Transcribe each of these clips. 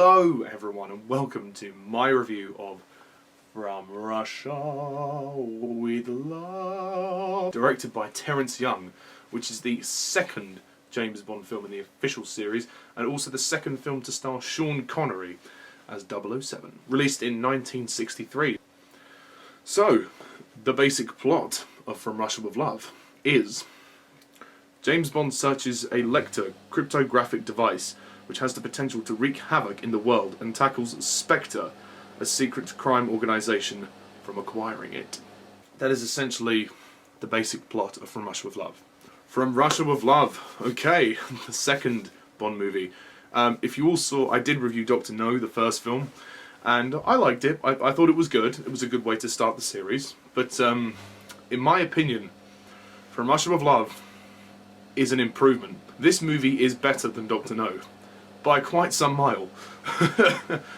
Hello everyone and welcome to my review of From Russia with Love, directed by Terence, which is the second James Bond film in the official series and also the second film to star Sean Connery as 007, released in 1963. So, the basic plot of From Russia with Love is James Bond searches a Lecter cryptographic device which has the potential to wreak havoc in the world and tackles Spectre, a secret crime organisation, from acquiring it. That is essentially the basic plot of From Russia with Love. From Russia with Love, okay, the second Bond movie. If you all saw, I did review Dr. No, the first film, and I liked it. I thought it was good. It was a good way to start the series. But in my opinion, From Russia with Love is an improvement. This movie is better than Dr. No, by quite some mile.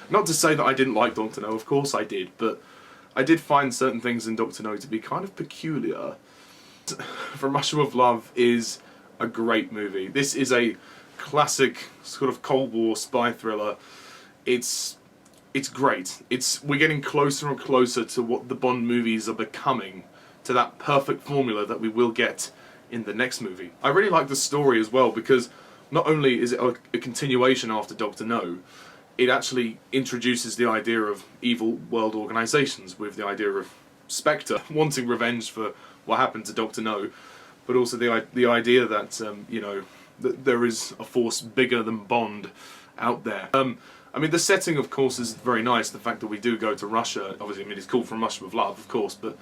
Not to say that I didn't like Dr. No, of course I did, but I did find certain things in Dr. No to be kind of peculiar. From Russia with Love is a great movie. This is a classic sort of Cold War spy thriller. It's great. We're getting closer and closer to what the Bond movies are becoming, to that perfect formula that we will get in the next movie. I really like the story as well because not only is it a continuation after Dr. No, it actually introduces the idea of evil world organisations with the idea of Spectre wanting revenge for what happened to Dr. No, but also the idea that you know, that there is a force bigger than Bond out there. I mean, the setting, of course, is very nice. The fact that we do go to Russia, obviously, I mean, it's called From Russia with Love, of course, but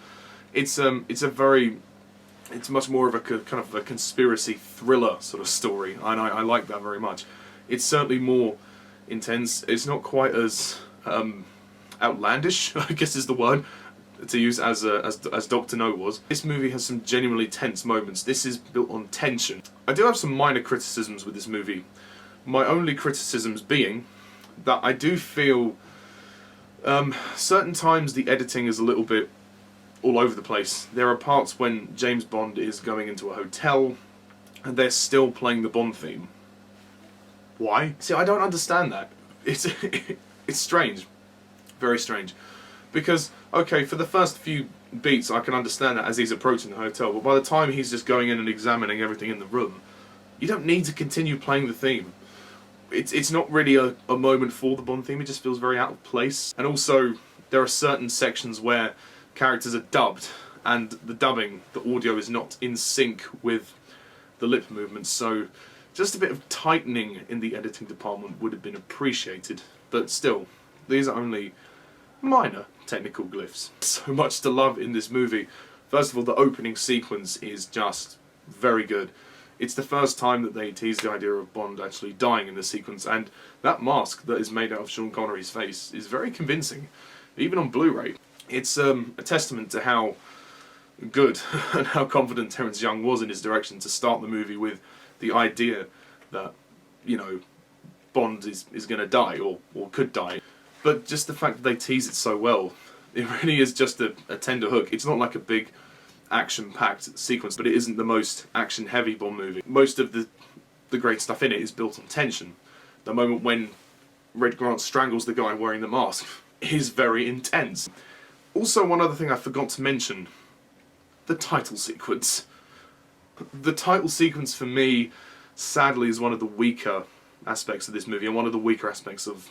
it's much more of a kind of a conspiracy thriller sort of story, and I like that very much. It's certainly more intense. It's not quite as outlandish, I guess is the word to use, as Dr. No was. This movie has some genuinely tense moments. This is built on tension. I do have some minor criticisms with this movie. My only criticisms being that I do feel certain times the editing is a little bit all over the place. There are parts when James Bond is going into a hotel and they're still playing the Bond theme. Why? See, I don't understand that. It's strange. Very strange. Because, okay, for the first few beats I can understand that as he's approaching the hotel, but by the time he's just going in and examining everything in the room, you don't need to continue playing the theme. It's not really a moment for the Bond theme, it just feels very out of place. And also, there are certain sections where characters are dubbed, and the dubbing, the audio is not in sync with the lip movements, so just a bit of tightening in the editing department would have been appreciated. But still, these are only minor technical glyphs. So much to love in this movie. First of all, the opening sequence is just very good. It's the first time that they tease the idea of Bond actually dying in the sequence, and that mask that is made out of Sean Connery's face is very convincing, even on Blu-ray. It's a testament to how good and how confident Terence was in his direction to start the movie with the idea that, you know, Bond is going to die, or could die. But just the fact that they tease it so well, it really is just a tender hook. It's not like a big action-packed sequence, but it isn't the most action-heavy Bond movie. Most of the great stuff in it is built on tension. The moment when Red Grant strangles the guy wearing the mask is very intense. Also, one other thing I forgot to mention, the title sequence. The title sequence for me, sadly, is one of the weaker aspects of this movie, and one of the weaker aspects of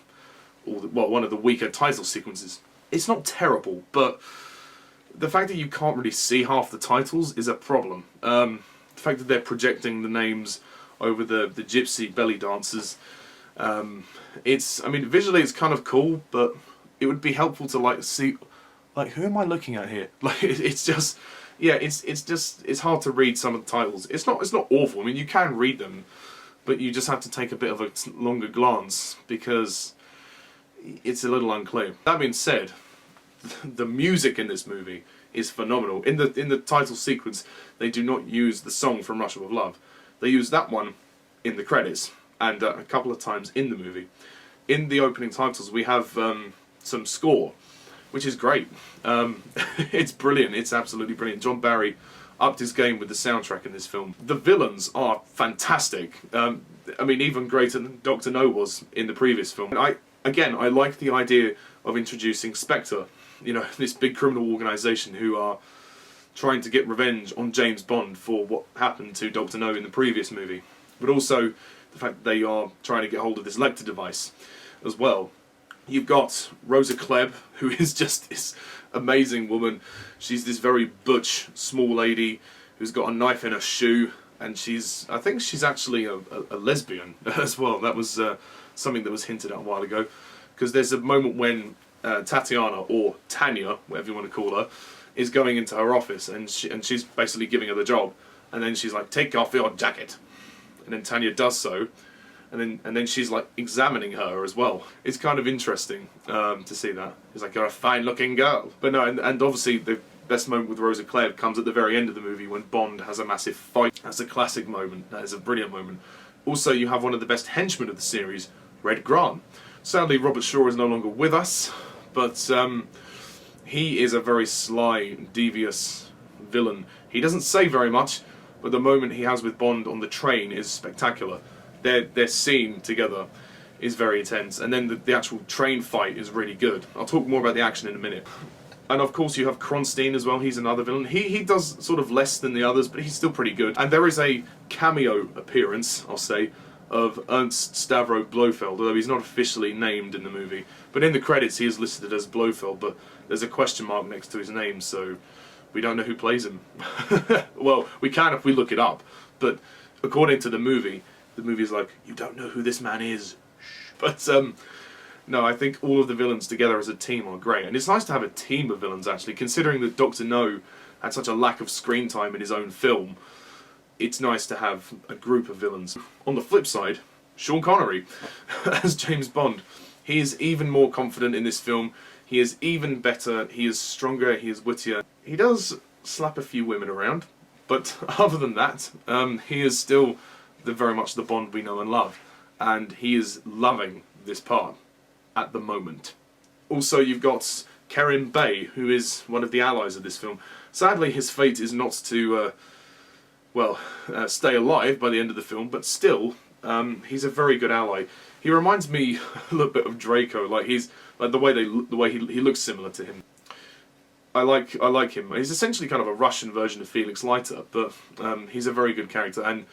one of the weaker title sequences. It's not terrible, but the fact that you can't really see half the titles is a problem. The fact that they're projecting the names over the gypsy belly dancers, I mean, visually it's kind of cool, but it would be helpful to see, who am I looking at here? It's just, yeah, it's hard to read some of the titles. It's not awful. I mean, you can read them, but you just have to take a bit of a longer glance because it's a little unclear. That being said, the music in this movie is phenomenal. In the title sequence, they do not use the song From Russia with Love. They use that one in the credits and a couple of times in the movie. In the opening titles, we have some score, which is great. It's brilliant. It's absolutely brilliant. John Barry upped his game with the soundtrack in this film. The villains are fantastic. I mean, even greater than Dr. No was in the previous film. Again, I like the idea of introducing Spectre, you know, this big criminal organisation who are trying to get revenge on James Bond for what happened to Dr. No in the previous movie. But also the fact that they are trying to get hold of this Lecter device as well. You've got Rosa Klebb, who is just this amazing woman. She's this very butch, small lady who's got a knife in her shoe, and I think she's actually a lesbian as well. That was something that was hinted at a while ago, because there's a moment when Tatiana, or Tanya, whatever you want to call her, is going into her office, and she's basically giving her the job, and then she's like, "Take off your jacket," and then Tanya does so, and then she's like examining her as well. It's kind of interesting to see that. It's like, "You're a fine-looking girl," but no, and obviously the best moment with Rosa Klebb comes at the very end of the movie when Bond has a massive fight. That's a classic moment. That is a brilliant moment. Also, you have one of the best henchmen of the series, Red Grant. Sadly, Robert Shaw is no longer with us, but he is a very sly, devious villain. He doesn't say very much, but the moment he has with Bond on the train is spectacular. Their scene together is very intense, and then the actual train fight is really good. I'll talk more about the action in a minute. And of course you have Kronstein as well, he's another villain. He does sort of less than the others, but he's still pretty good. And there is a cameo appearance, I'll say, of Ernst Stavro Blofeld, although he's not officially named in the movie. But in the credits he is listed as Blofeld, but there's a question mark next to his name, so we don't know who plays him. Well, we can if we look it up, but according to the movie is like, "You don't know who this man is." But no, I think all of the villains together as a team are great. And it's nice to have a team of villains, actually, considering that Dr. No had such a lack of screen time in his own film. It's nice to have a group of villains. On the flip side, Sean Connery as James Bond. He is even more confident in this film. He is even better. He is stronger. He is wittier. He does slap a few women around, but other than that, he is still very much the Bond we know and love. And he is loving this part at the moment. Also, you've got Kerim Bey, who is one of the allies of this film. Sadly, his fate is not to, stay alive by the end of the film, but still, he's a very good ally. He reminds me a little bit of Draco. Like he's like the way he looks similar to him. I like him. He's essentially kind of a Russian version of Felix Leiter, but he's a very good character. And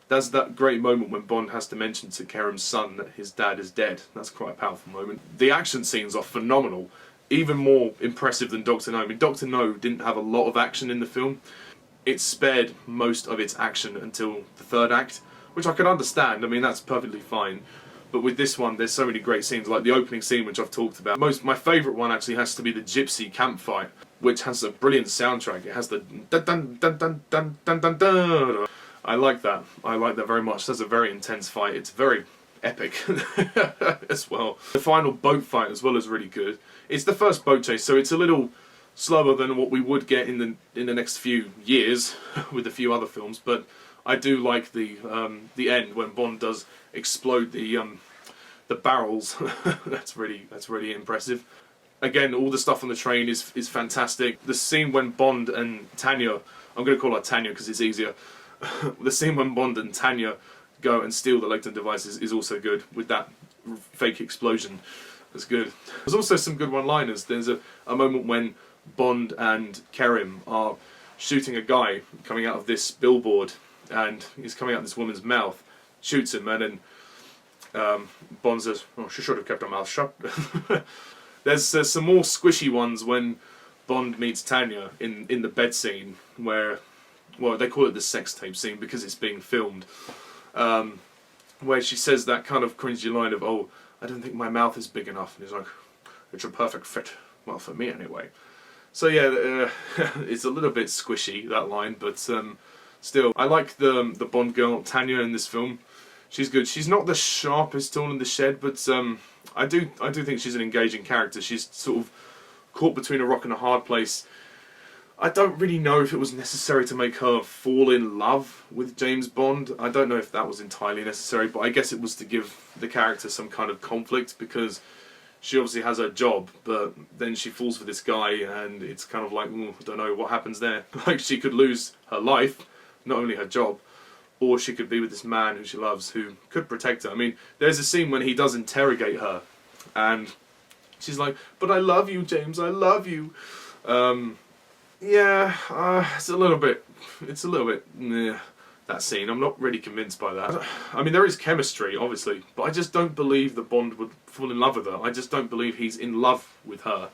there's that great moment when Bond has to mention to Kerim's son that his dad is dead. That's quite a powerful moment. The action scenes are phenomenal. Even more impressive than Dr. No. I mean, Dr. No didn't have a lot of action in the film. It spared most of its action until the third act, which I can understand. I mean, that's perfectly fine. But with this one, there's so many great scenes, like the opening scene, which I've talked about. My favourite one actually has to be the Gypsy campfight, which has a brilliant soundtrack. It has the dun dun dun dun dun dun dun dun. I like that. I like that very much. That's a very intense fight. It's very epic as well. The final boat fight as well is really good. It's the first boat chase, so it's a little slower than what we would get in the next few years with a few other films. But I do like the end when Bond does explode the barrels. That's really impressive. Again, all the stuff on the train is fantastic. The scene when Bond and Tanya, I'm going to call her Tanya because it's easier. The scene when Bond and Tanya go and steal the Lecter device is also good, with that fake explosion. That's good. There's also some good one-liners. There's a moment when Bond and Kerim are shooting a guy coming out of this billboard, and he's coming out of this woman's mouth, shoots him, and then Bond says, "Oh, she should have kept her mouth shut." There's some more squishy ones when Bond meets Tanya in the bed scene, where, well, they call it the sex tape scene because it's being filmed, where she says that kind of cringy line of, "Oh, I don't think my mouth is big enough," and he's like, "It's a perfect fit, well, for me anyway." So yeah, it's a little bit squishy, that line, but still, I like the Bond girl Tanya in this film. She's good. She's not the sharpest tool in the shed, but I do think she's an engaging character. She's sort of caught between a rock and a hard place. I don't really know if it was necessary to make her fall in love with James Bond. I don't know if that was entirely necessary, but I guess it was to give the character some kind of conflict, because she obviously has her job, but then she falls for this guy, and it's kind of like, I don't know what happens there. Like, she could lose her life, not only her job, or she could be with this man who she loves, who could protect her. I mean, there's a scene when he does interrogate her, And she's like, "But I love you, James, I love you." Yeah, it's a little bit, meh, that scene. I'm not really convinced by that. I mean, there is chemistry, obviously, but I just don't believe that Bond would fall in love with her. I just don't believe he's in love with her.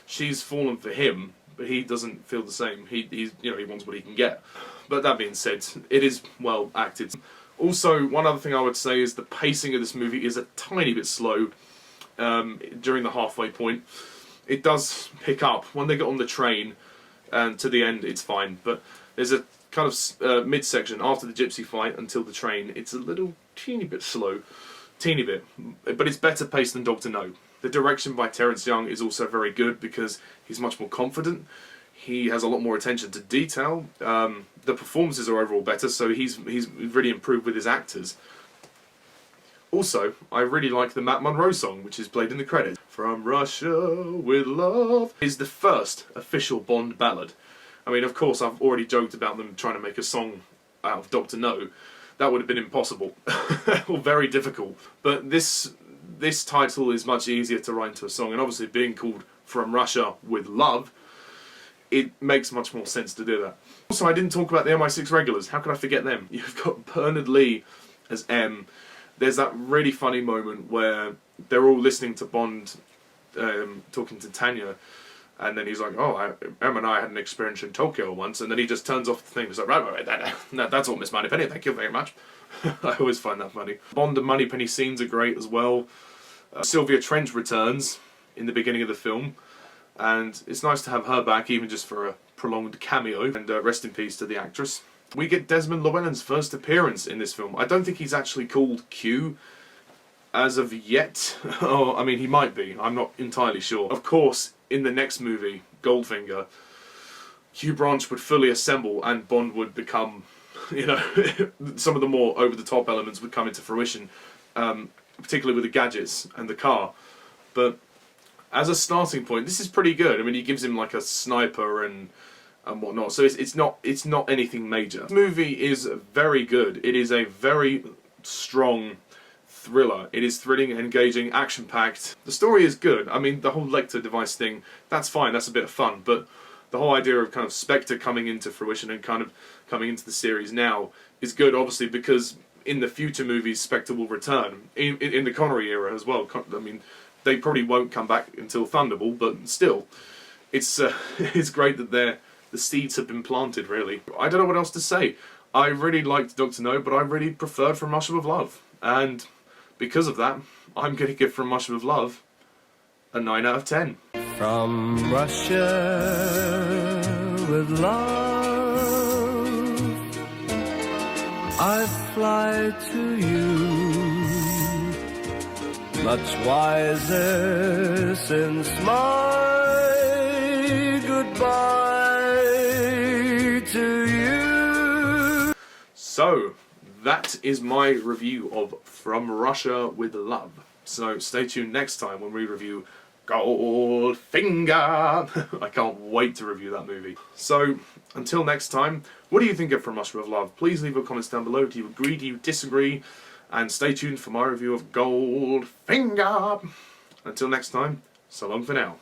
She's fallen for him, but he doesn't feel the same. He wants what he can get. But that being said, it is well acted. Also, one other thing I would say is the pacing of this movie is a tiny bit slow during the halfway point. It does pick up when they get on the train, and to the end it's fine. But there's a kind of mid-section after the gypsy fight until the train. It's a little teeny bit slow. Teeny bit. But it's better paced than Dr. No. The direction by Terence Young is also very good because he's much more confident. He has a lot more attention to detail. The performances are overall better, so he's really improved with his actors. Also, I really like the Matt Monro song, which is played in the credits. From Russia with Love is the first official Bond ballad. I mean, of course, I've already joked about them trying to make a song out of Dr. No. That would have been impossible, or very difficult. But this title is much easier to write into a song, and obviously being called From Russia with Love, it makes much more sense to do that. Also, I didn't talk about the MI6 regulars. How could I forget them? You've got Bernard Lee as M. There's that really funny moment where they're all listening to Bond talking to Tanya, and then he's like, "Oh, Em and I had an experience in Tokyo once," and then he just turns off the thing. He's like, "Right, that's all, Miss Moneypenny. Thank you very much." I always find that funny. Bond and Moneypenny scenes are great as well. Sylvia Trench returns in the beginning of the film, and it's nice to have her back, even just for a prolonged cameo. And rest in peace to the actress. We get Desmond Llewellyn's first appearance in this film. I don't think he's actually called Q as of yet. Oh, I mean, he might be. I'm not entirely sure. Of course, in the next movie, Goldfinger, Q Branch would fully assemble and Bond would become, some of the more over-the-top elements would come into fruition, particularly with the gadgets and the car. But as a starting point, this is pretty good. I mean, he gives him like a sniper and whatnot, so it's not anything major. This movie is very good. It is a very strong thriller. It is thrilling, engaging, action-packed. The story is good. I mean, the whole Lecter device thing, that's fine, that's a bit of fun, but the whole idea of kind of Spectre coming into fruition and kind of coming into the series now is good, obviously, because in the future movies, Spectre will return. In the Connery era as well. I mean, they probably won't come back until Thunderball, but still, it's great that the seeds have been planted, really. I don't know what else to say. I really liked Dr. No, but I really preferred From Russia with Love. And because of that, I'm going to give From Russia with Love a 9 out of 10. From Russia with love, I fly to you, much wiser since my goodbye to you. So, that is my review of From Russia with Love. So stay tuned next time when we review Goldfinger. I can't wait to review that movie. So, until next time, what do you think of From Russia with Love? Please leave your comments down below. Do you agree? Do you disagree? And stay tuned for my review of Goldfinger. Until next time, so long for now.